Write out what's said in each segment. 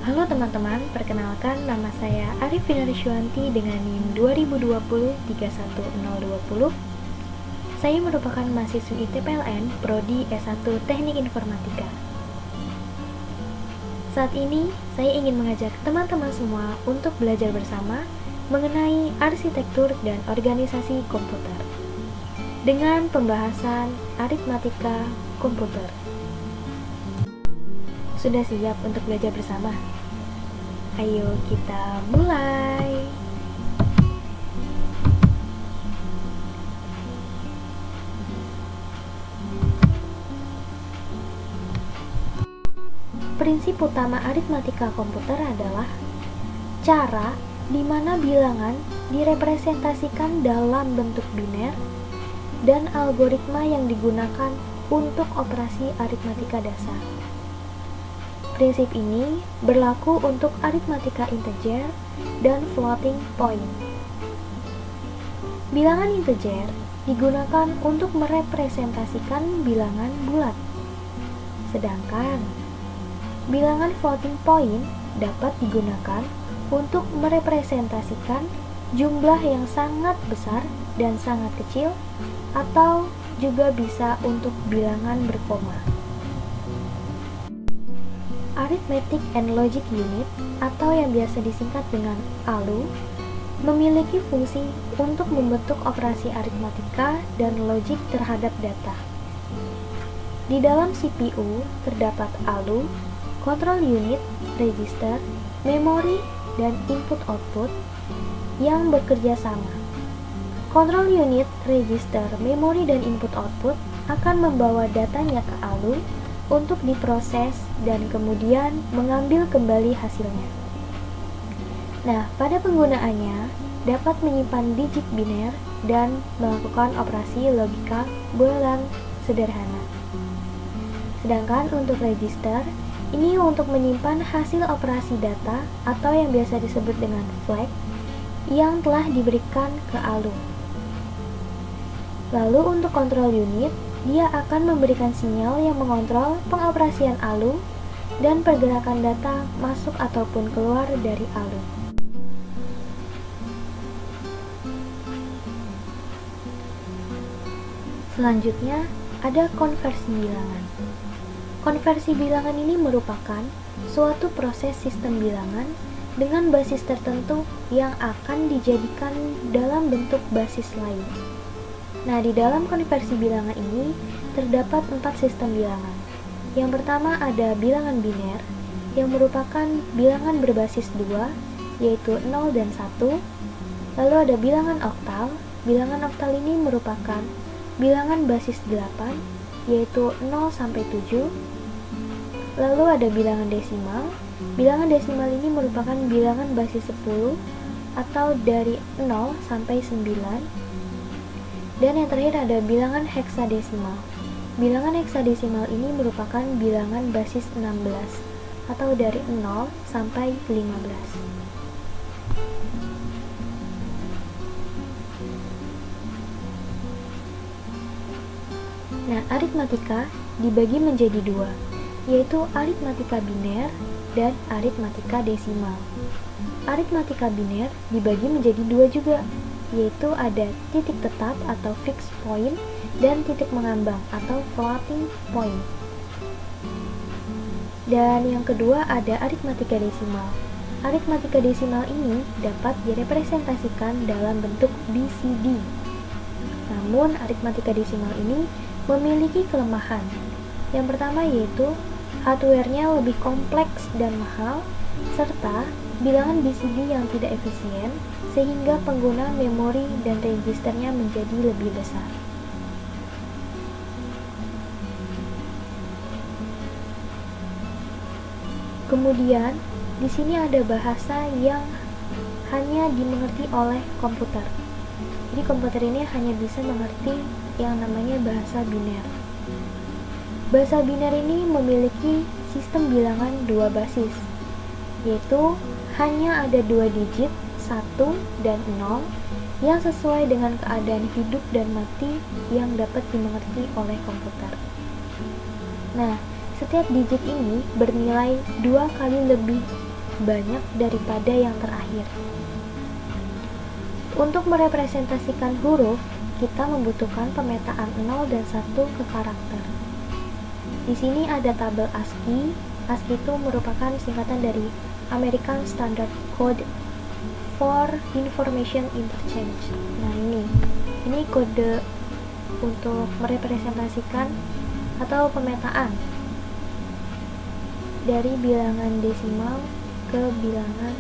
Halo teman-teman, perkenalkan nama saya Arifina Riswanti dengan NIM 2020-31020. Saya merupakan mahasiswi TPLN Prodi S1 Teknik Informatika. Saat ini, saya ingin mengajak teman-teman semua untuk belajar bersama mengenai arsitektur dan organisasi komputer dengan pembahasan aritmatika komputer. Sudah siap untuk belajar bersama? Ayo kita mulai. Prinsip utama aritmatika komputer adalah cara di mana bilangan direpresentasikan dalam bentuk biner dan algoritma yang digunakan untuk operasi aritmatika dasar. Prinsip ini berlaku untuk aritmatika integer dan floating point. Bilangan integer digunakan untuk merepresentasikan bilangan bulat. Sedangkan bilangan floating point dapat digunakan untuk merepresentasikan jumlah yang sangat besar dan sangat kecil, atau juga bisa untuk bilangan berkoma. Arithmetic and Logic Unit, atau yang biasa disingkat dengan ALU, memiliki fungsi untuk membentuk operasi aritmatika dan logik terhadap data. Di dalam CPU terdapat ALU, control unit, register, memori, dan input-output yang bekerja sama. Control unit, register, memori, dan input-output akan membawa datanya ke ALU untuk diproses dan kemudian mengambil kembali hasilnya. Nah, pada penggunaannya dapat menyimpan digit biner dan melakukan operasi logika boolean sederhana. Sedangkan untuk register, ini untuk menyimpan hasil operasi data atau yang biasa disebut dengan flag yang telah diberikan ke ALU. Lalu untuk control unit, dia akan memberikan sinyal yang mengontrol pengoperasian ALU dan pergerakan data masuk ataupun keluar dari ALU. Selanjutnya, ada konversi bilangan. Konversi bilangan ini merupakan suatu proses sistem bilangan dengan basis tertentu yang akan dijadikan dalam bentuk basis lain. Nah, di dalam konversi bilangan ini terdapat 4 sistem bilangan. Yang pertama ada bilangan biner, yang merupakan bilangan berbasis 2, yaitu 0 dan 1. Lalu ada bilangan oktal. Bilangan oktal ini merupakan bilangan basis 8, yaitu 0 sampai 7. Lalu ada bilangan desimal. Bilangan desimal ini merupakan bilangan basis 10 atau dari 0 sampai 9. Dan yang terakhir ada bilangan heksadesimal. Bilangan heksadesimal ini merupakan bilangan basis 16 atau dari 0 sampai 15. Nah, aritmatika dibagi menjadi 2, yaitu aritmatika biner dan aritmatika desimal. Aritmatika biner dibagi menjadi 2 juga, yaitu ada titik tetap atau fixed point dan titik mengambang atau floating point. Dan yang kedua ada aritmatika desimal. Aritmatika desimal ini dapat direpresentasikan dalam bentuk BCD. Namun aritmatika desimal ini memiliki kelemahan. Yang pertama yaitu hardware-nya lebih kompleks dan mahal, serta bilangan BCD yang tidak efisien, sehingga pengguna memori dan registernya menjadi lebih besar. Kemudian, di sini ada bahasa yang hanya dimengerti oleh komputer. Jadi komputer ini hanya bisa mengerti yang namanya bahasa biner. Bahasa biner ini memiliki sistem bilangan 2 basis, yaitu hanya ada 2 digit, 1 dan 0, yang sesuai dengan keadaan hidup dan mati yang dapat dimengerti oleh komputer. Nah, setiap digit ini bernilai 2 kali lebih banyak daripada yang terakhir. Untuk merepresentasikan huruf, kita membutuhkan pemetaan 0 dan 1 ke karakter. Di sini ada tabel ASCII. ASCII itu merupakan singkatan dari American Standard Code for Information Interchange. Nah, ini kode untuk merepresentasikan atau pemetaan dari bilangan desimal ke bilangan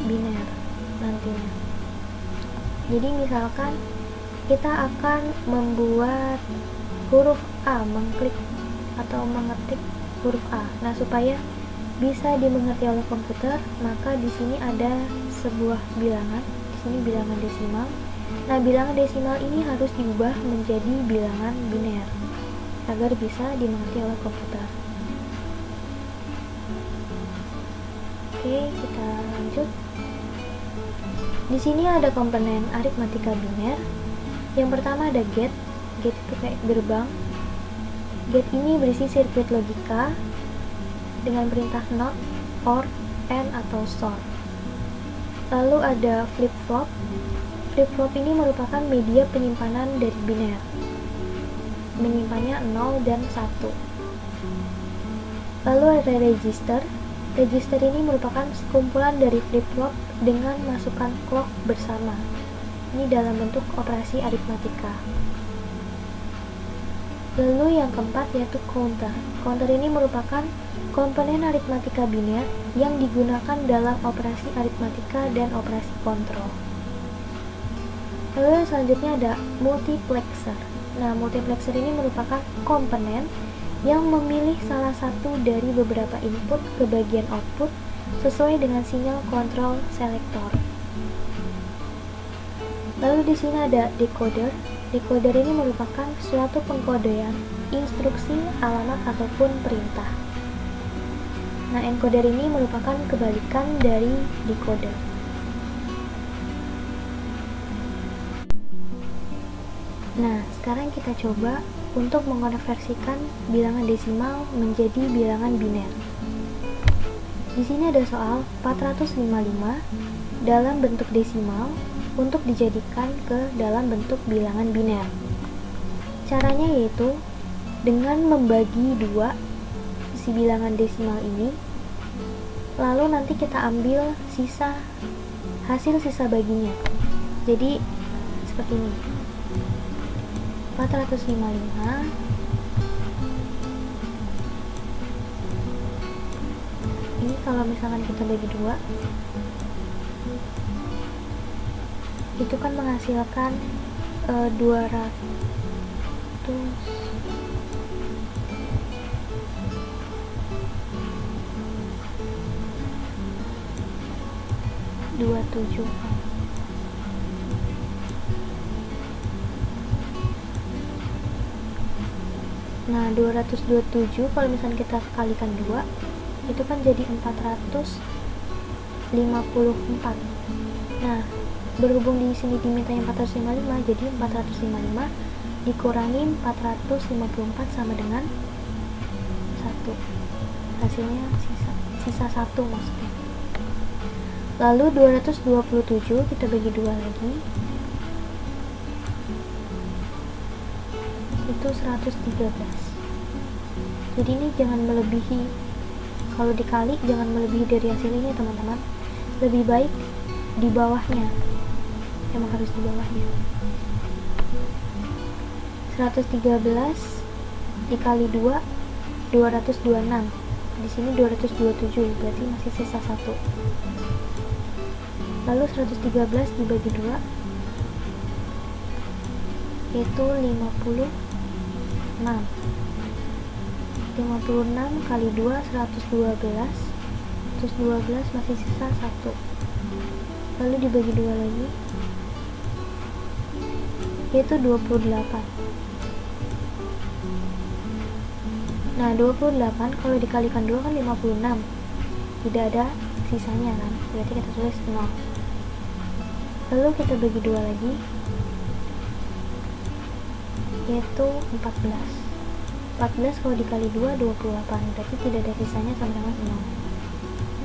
biner nantinya. Jadi misalkan kita akan membuat huruf A, mengklik atau mengetik huruf A. Nah, supaya bisa dimengerti oleh komputer, maka di sini ada sebuah bilangan. Di sini bilangan desimal. Nah, bilangan desimal ini harus diubah menjadi bilangan biner agar bisa dimengerti oleh komputer. Oke, kita lanjut. Di sini ada komponen aritmatika biner. Yang pertama ada get. Get itu kayak gerbang. Get ini berisi sirkuit logika dengan perintah not, or, and, atau sort. Lalu ada flip-flop. Flip-flop ini merupakan media penyimpanan dari biner, menyimpannya 0 dan 1. Lalu ada register. Register ini merupakan kumpulan dari flip-flop dengan masukan clock bersama. Ini dalam bentuk operasi aritmatika. Lalu yang keempat yaitu counter. Counter ini merupakan komponen aritmatika biner yang digunakan dalam operasi aritmatika dan operasi kontrol. Lalu selanjutnya ada multiplexer. Nah, multiplexer ini merupakan komponen yang memilih salah satu dari beberapa input ke bagian output sesuai dengan sinyal kontrol selektor. Lalu di sini ada decoder. Decoder ini merupakan suatu pengkodean instruksi, alamat, ataupun perintah. Nah, encoder ini merupakan kebalikan dari decoder. Nah, sekarang kita coba untuk mengonversikan bilangan desimal menjadi bilangan biner. Di sini ada soal 455 dalam bentuk desimal untuk dijadikan ke dalam bentuk bilangan biner. Caranya yaitu dengan membagi 2 si bilangan desimal ini, lalu nanti kita ambil hasil sisa baginya. Jadi seperti ini. 455 ini kalau misalkan kita bagi 2, itu kan menghasilkan 227 Nah, 227 kalau misalnya kita kalikan 2, itu kan jadi 454. Nah, berhubung di sini diminta 455, jadi 455 dikurangi 454 sama dengan 1. Hasilnya sisa 1 maksudnya. Lalu 227 kita bagi 2 lagi. Itu 113. Jadi ini jangan melebihi, kalau dikali jangan melebihi dari hasil ini teman-teman. Lebih baik di bawahnya, emang harus di bawahnya. 113 dikali 2 226. Di sini 227, berarti masih sisa 1. Lalu 113 dibagi 2 yaitu 56 kali 2 112 masih sisa 1. Lalu dibagi 2 lagi yaitu 28. Nah, 28 kalau dikalikan 2 kan 56, tidak ada sisanya kan, berarti kita tulis 0. Lalu kita bagi 2 lagi yaitu 14 kalau dikali 2 28, berarti tidak ada sisanya sama dengan 0.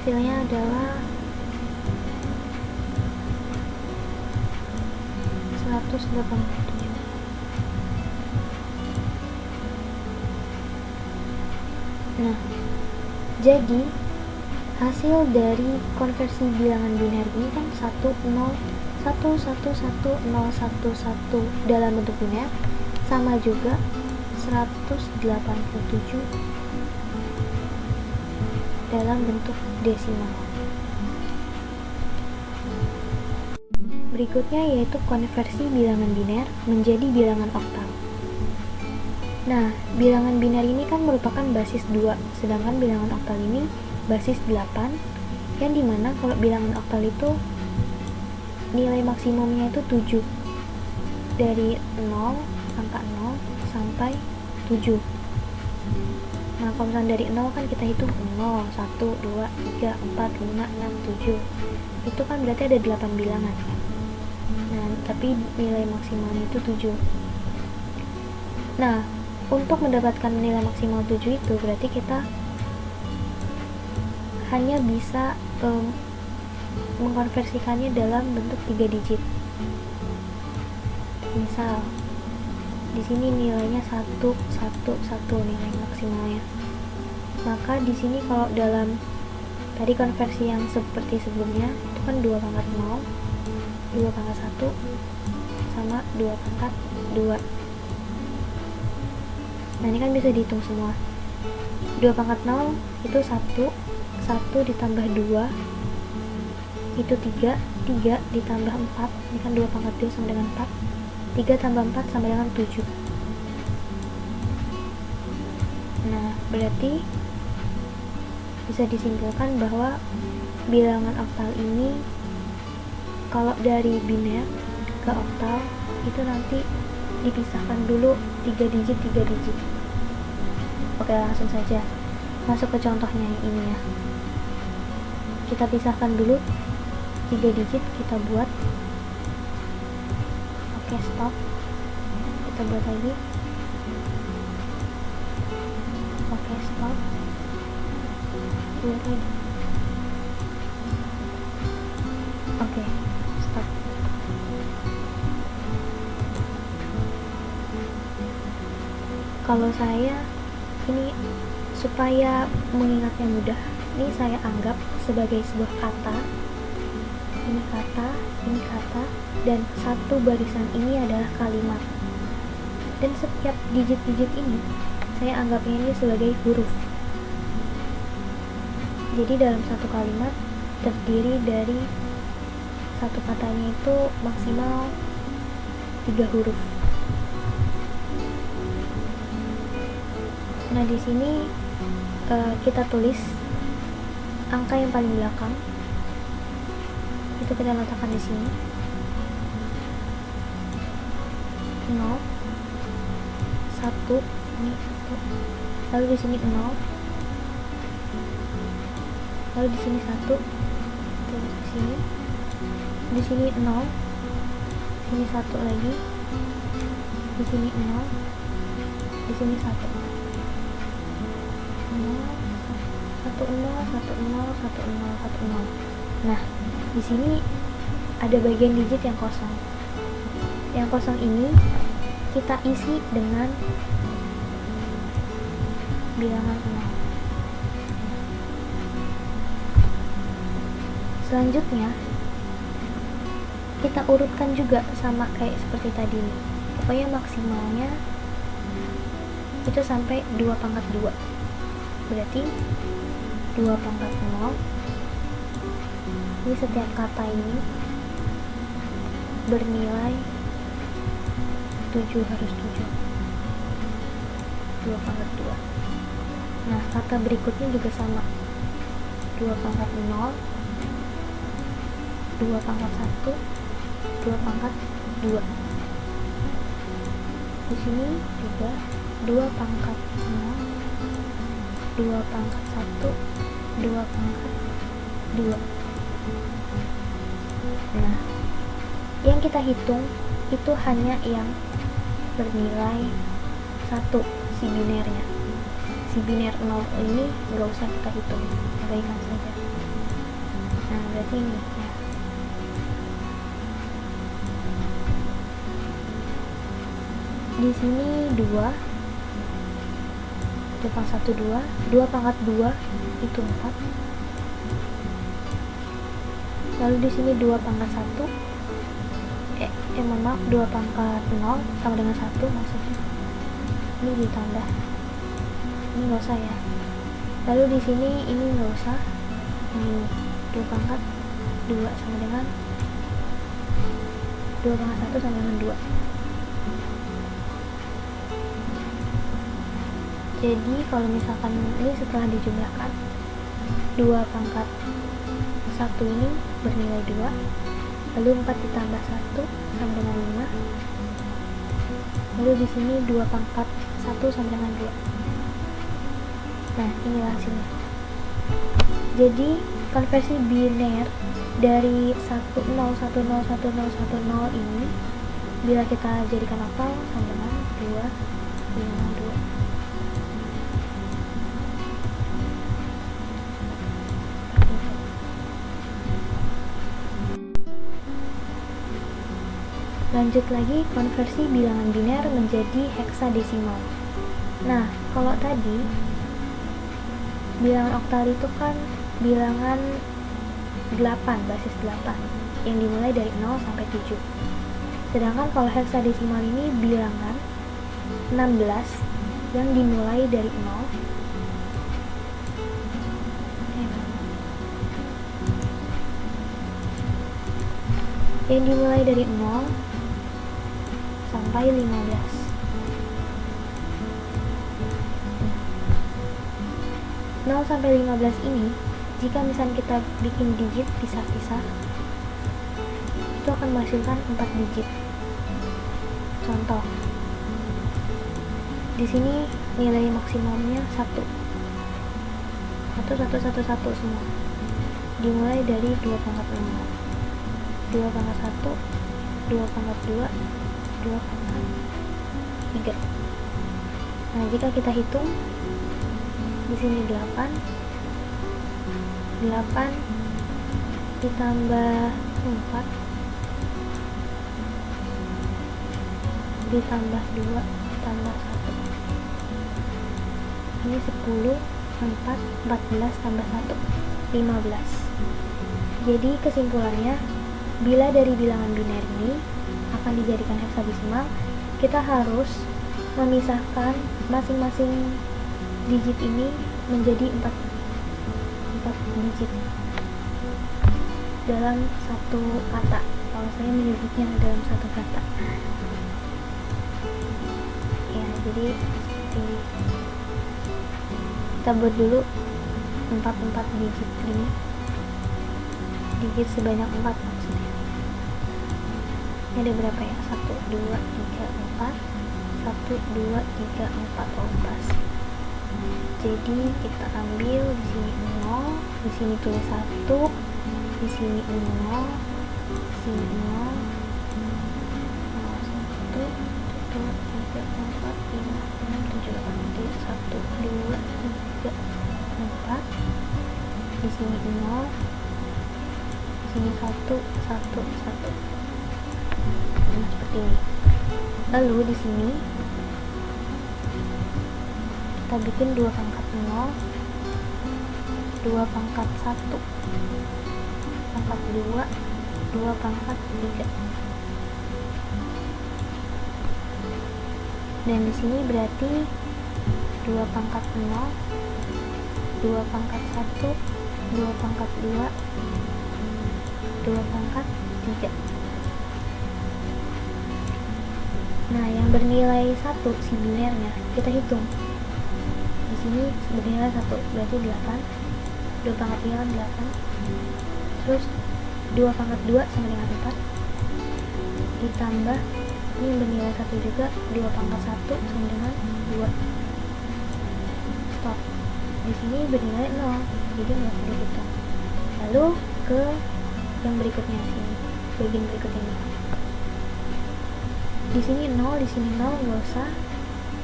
hasilnya adalah 187. Nah, jadi hasil dari konversi bilangan biner ini kan 101111011 dalam bentuk biner sama juga 187 dalam bentuk desimal. Berikutnya yaitu konversi bilangan biner menjadi bilangan oktal. Nah, bilangan biner ini kan merupakan basis 2, sedangkan bilangan oktal ini basis 8, yang dimana kalau bilangan oktal itu nilai maksimumnya itu 7, dari 0, angka 0 sampai 7. Nah, kalau misalnya dari 0 kan kita hitung 0, 1, 2, 3, 4, 5, 6, 7. Itu kan berarti ada 8 bilangan. Nah, tapi nilai maksimalnya itu 7. Nah, untuk mendapatkan nilai maksimal 7 itu berarti kita hanya bisa mengkonversikannya dalam bentuk 3 digit. Misal di sini nilainya 1, 1, 1 nilai maksimalnya. Maka di sini kalau dalam tadi konversi yang seperti sebelumnya itu kan 2 pangkat 0, 2 pangkat 1 sama 2 pangkat 2. Nah, ini kan bisa dihitung semua. 2 pangkat 0 itu 1, 1 ditambah 2 itu 3, 3 ditambah 4, ini kan 2 pangkat 2 sama dengan 4, 3 tambah 4 sama dengan 7. Nah, berarti bisa disimpulkan bahwa bilangan oktal ini kalau dari biner ke oktal itu nanti dipisahkan dulu 3 digit 3 digit. Oke, langsung saja masuk ke contohnya yang ini ya. Kita pisahkan dulu 3 digit, kita buat. Oke, stop. Kita buat lagi. Oke, stop. Buat lagi. Oke, stop. Kalau saya ini supaya mengingatnya mudah, ini saya anggap sebagai sebuah kata. Ini kata, dan satu barisan ini adalah kalimat. Dan setiap digit-digit ini saya anggapnya ini sebagai huruf. Jadi dalam satu kalimat terdiri dari satu katanya itu maksimal 3 huruf. Nah, di sini kita tulis angka yang paling belakang. Itu kita letakkan di sini. 0, 1, ini 1. Lalu di sini 0. Lalu di sini 1. Terus di sini. Di sini 0. Di sini 1 lagi. Di sini 0. Di sini 1. 1, 0. Nah, di sini ada bagian digit yang kosong. Yang kosong ini kita isi dengan bilangan 0. Selanjutnya kita urutkan juga sama kayak seperti tadi nih. Pokoknya maksimalnya itu sampai 2 pangkat 2. Berarti 2 pangkat 0. Ini setiap kata ini bernilai 7, harus 7. 2 pangkat 2. Nah, kata berikutnya juga sama. 2 pangkat 0, 2 pangkat 1, 2 pangkat 2. Di sini juga 2 pangkat 0, 2 pangkat 1, 2 pangkat 2. Nah, yang kita hitung itu hanya yang bernilai 1, si binernya. Si biner 0 ini nggak usah kita hitung, abaikan saja. Nah, berarti ini ya. Di sini 2 pangkat 1 2 pangkat 2 itu 4. Lalu di sini 2 pangkat 1 mohon maaf, 2 pangkat 0 sama dengan 1 maksudnya. Ini ditambah. Ini nggak usah ya. Lalu di sini ini nggak usah. Ini 2 pangkat 2 sama dengan 2 pangkat 1 sama dengan 2. Jadi kalau misalkan ini setelah dijumlahkan, 2 pangkat 1 ini bernilai 2, lalu 4 ditambah 1 sama dengan 5, lalu di sini 2 pangkat 1 sama dengan 2. Nah, inilah hasilnya. Jadi konversi biner dari 10101010 ini bila kita jadikan oktal sama dengan 252. Lanjut lagi konversi bilangan biner menjadi heksadesimal. Nah, kalau tadi bilangan oktal itu kan bilangan 8, basis 8 yang dimulai dari 0 sampai 7. Sedangkan kalau heksadesimal ini bilangan 16 yang dimulai dari 0 sampai 15. Nol sampai 15 ini, jika misalnya kita bikin digit pisah-pisah, itu akan menghasilkan 4 digit. Contoh, di sini nilai maksimumnya 1 semua, dimulai dari 2 pangkat 5, 2 pangkat 1, 2 pangkat 2, 2 pangkat 3. Nah, jika kita hitung di sini 8 ditambah 4 ditambah 2 tambah 1, ini 10, 14 tambah 1, 15. Jadi kesimpulannya, bila dari bilangan biner ini akan dijadikan heksadesimal, kita harus memisahkan masing-masing digit ini menjadi 4 digit dalam satu kata. Kalau saya menyebutnya dalam satu kata ya, jadi seperti ini. Kita buat dulu 4 digit ini, digit sebanyak 4 maksudnya. Ini ada berapa ya? 1, 2, 3, 4 1, 2, 3, 4 pas. Jadi kita ambil di sini 0, di sini tulis 1, di sini 0, di sini 0, 1, 2, 3, 4, 5, 6, 7, 8, 1, 2, 3, 4, di sini 0, di sini 1, 1, 1. Nah, seperti ini. Lalu di sini kita bikin 2 pangkat 0, 2 pangkat 1, pangkat 2, 2 pangkat 3. Dan di sini berarti 2 pangkat 0, 2 pangkat 1, 2 pangkat 2, 2 pangkat 3. Nah, yang bernilai 1 si binernya kita hitung. Di sini bernilai 1, berarti 8. 2 pangkat 3 kan 8. Terus 2 pangkat 2 sama dengan 4. Ditambah ini bernilai 1 juga, 2 pangkat 1 sama dengan 2. Stop. Di sini bernilai 0, jadi nggak perlu dihitung. Lalu ke yang berikutnya sini, bagian berikutnya ini. Di sini 0, di sini 0 nggak usah.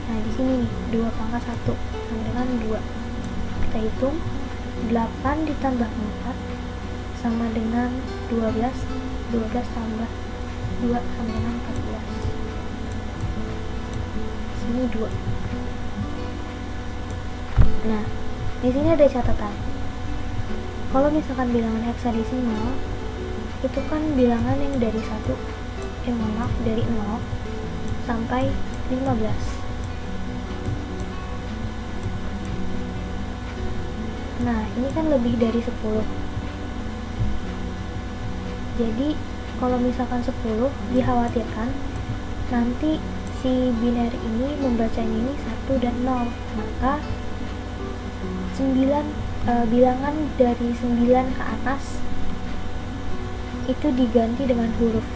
Nah, di sini nih 2 pangkat 1 sama dengan 2. Kita hitung 8 ditambah 4 sama dengan 12 tambah 2 sama dengan 14. Sini 2. Nah, di sini ada catatan. Kalau misalkan bilangan heksadesimal, itu kan bilangan yang dari dari 0 sampai 15. Nah, ini kan lebih dari 10. Jadi, kalau misalkan 10, dikhawatirkan nanti si biner ini membacanya ini 1 dan 0. Maka bilangan dari 9 ke atas itu diganti dengan huruf.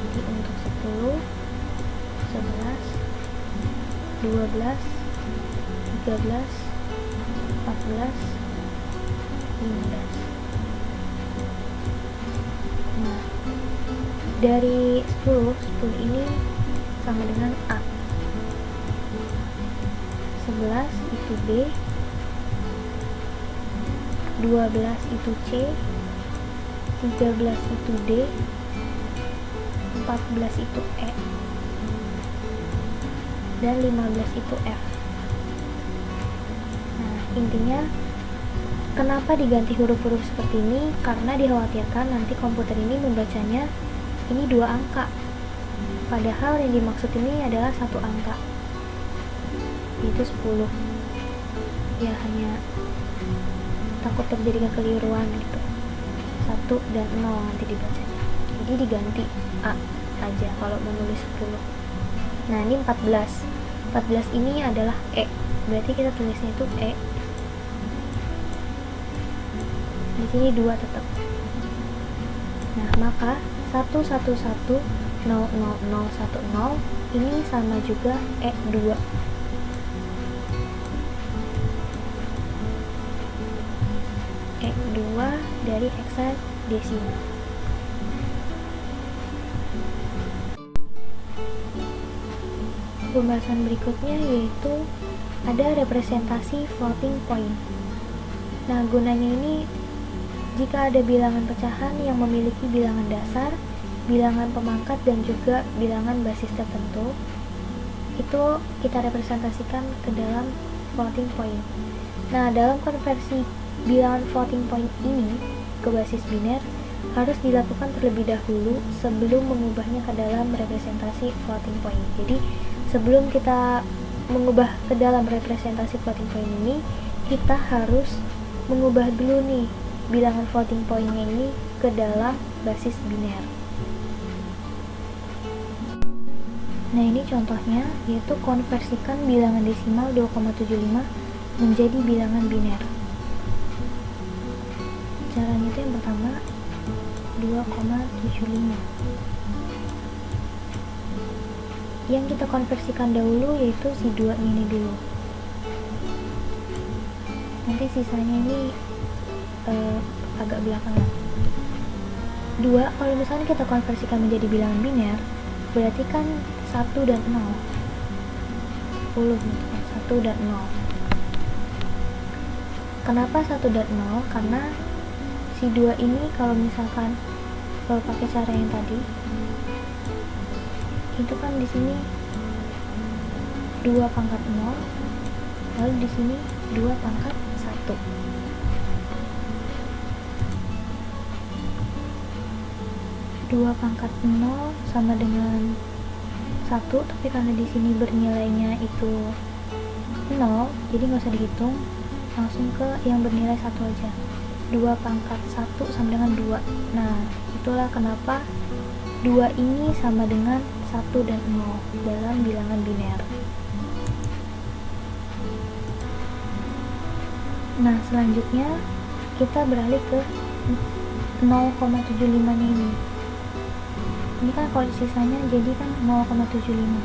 Jadi untuk 10, 11, 12, 13, 14, 15. Nah, dari 10 ini sama dengan A. 11 itu B, 12 itu C, 13 itu D, 14 itu E, dan 15 itu F. Nah, intinya kenapa diganti huruf-huruf seperti ini? Karena dikhawatirkan nanti komputer ini membacanya ini 2 angka. Padahal yang dimaksud ini adalah 1 angka, yaitu 10. Ya, hanya takut terjadi kekeliruan gitu. 1 dan 0 nanti dibacanya. Jadi diganti A aja kalau menulis 10. Nah, ini 14. 14 ini adalah E. Berarti kita tulisnya itu E. Di sini 2 tetap. Nah, maka 111 00010 ini sama juga E2. E2 dari heksadesimal. Pembahasan berikutnya yaitu ada representasi floating point. Nah, gunanya ini jika ada bilangan pecahan yang memiliki bilangan dasar, bilangan pemangkat, dan juga bilangan basis tertentu, itu kita representasikan ke dalam floating point. Nah, dalam konversi bilangan floating point ini ke basis biner harus dilakukan terlebih dahulu sebelum mengubahnya ke dalam representasi floating point. Jadi, sebelum kita mengubah ke dalam representasi floating point ini, kita harus mengubah dulu nih bilangan floating point-nya ini ke dalam basis biner. Nah, ini contohnya, yaitu konversikan bilangan desimal 2,75 menjadi bilangan biner. Caranya itu yang pertama 2,75. Yang kita konversikan dahulu yaitu si 2 ini dulu. Nanti sisanya ini agak belakangan. 2, kalau misalnya kita konversikan menjadi bilangan biner, berarti kan 1 dan 0. 10 gitu kan, 1 dan 0. Kenapa 1 dan 0? Karena si 2 ini kalau misalkan pakai cara yang tadi, itu kan di sini 2 pangkat 0, lalu di sini 2 pangkat 1. 2 pangkat 0 sama dengan 1, tapi karena di sini bernilainya itu 0, jadi nggak usah dihitung, langsung ke yang bernilai 1 aja. 2 pangkat 1 sama dengan 2. Nah, itulah kenapa 2 ini sama dengan 1 dan 0 dalam bilangan biner. Nah, selanjutnya kita beralih ke 0,75 nya ini. Ini kan kalau sisanya jadi kan 0,75.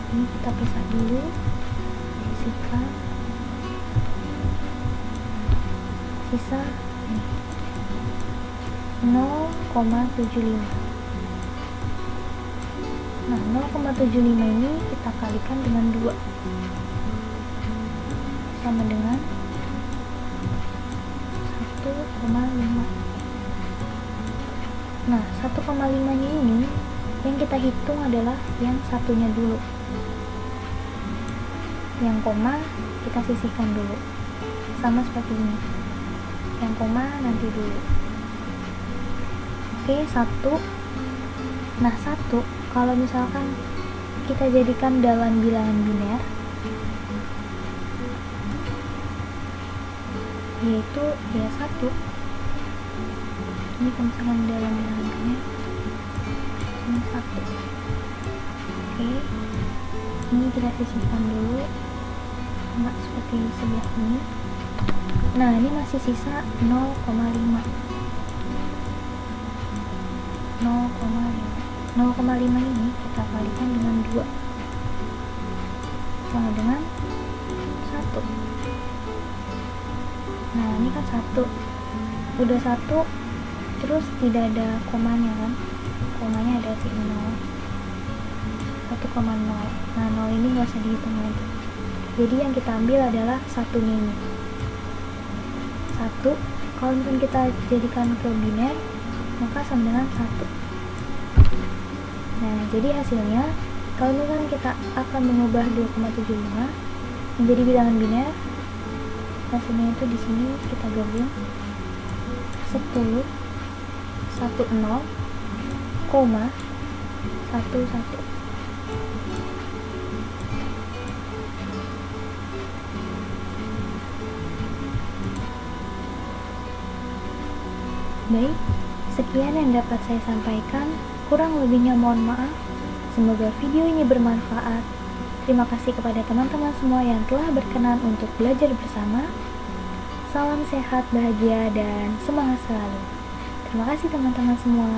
Ini kita pisah dulu. Sisihkan. Sisa 0,75. Nah, 0,75 ini kita kalikan dengan 2. sama dengan 1,5. Nah, 1,5 nya ini yang kita hitung adalah yang satunya dulu. Yang koma kita sisihkan dulu. Sama seperti ini. Yang koma nanti dulu. Oke, 1. Nah, 1 kalau misalkan kita jadikan dalam bilangan biner, yaitu ya 1. Ini kalau misalkan dalam bilangan biner, ini 1. Oke, ini kita sisihkan dulu, sama seperti sebelah ini. Nah, ini masih sisa 0,5. 0,5 ini kita kalikan dengan 2 sama dengan 1. Nah, ini kan 1. Udah 1, terus tidak ada komanya kan? Komanya ada di 0. 1,0. Nah, 0 ini nggak usah dihitung lagi. Jadi yang kita ambil adalah satunya ini. 1, kalau misalkan kita jadikan ke biner, maka sama dengan 1. Nah, jadi hasilnya kalau misalkan kita akan mengubah 2,75 menjadi bilangan biner, hasilnya itu di sini kita gabung 10, 10, 11. Baik, sekian yang dapat saya sampaikan. Kurang lebihnya mohon maaf. Semoga video ini bermanfaat. Terima kasih kepada teman-teman semua yang telah berkenan untuk belajar bersama. Salam sehat, bahagia, dan semangat selalu. Terima kasih teman-teman semua.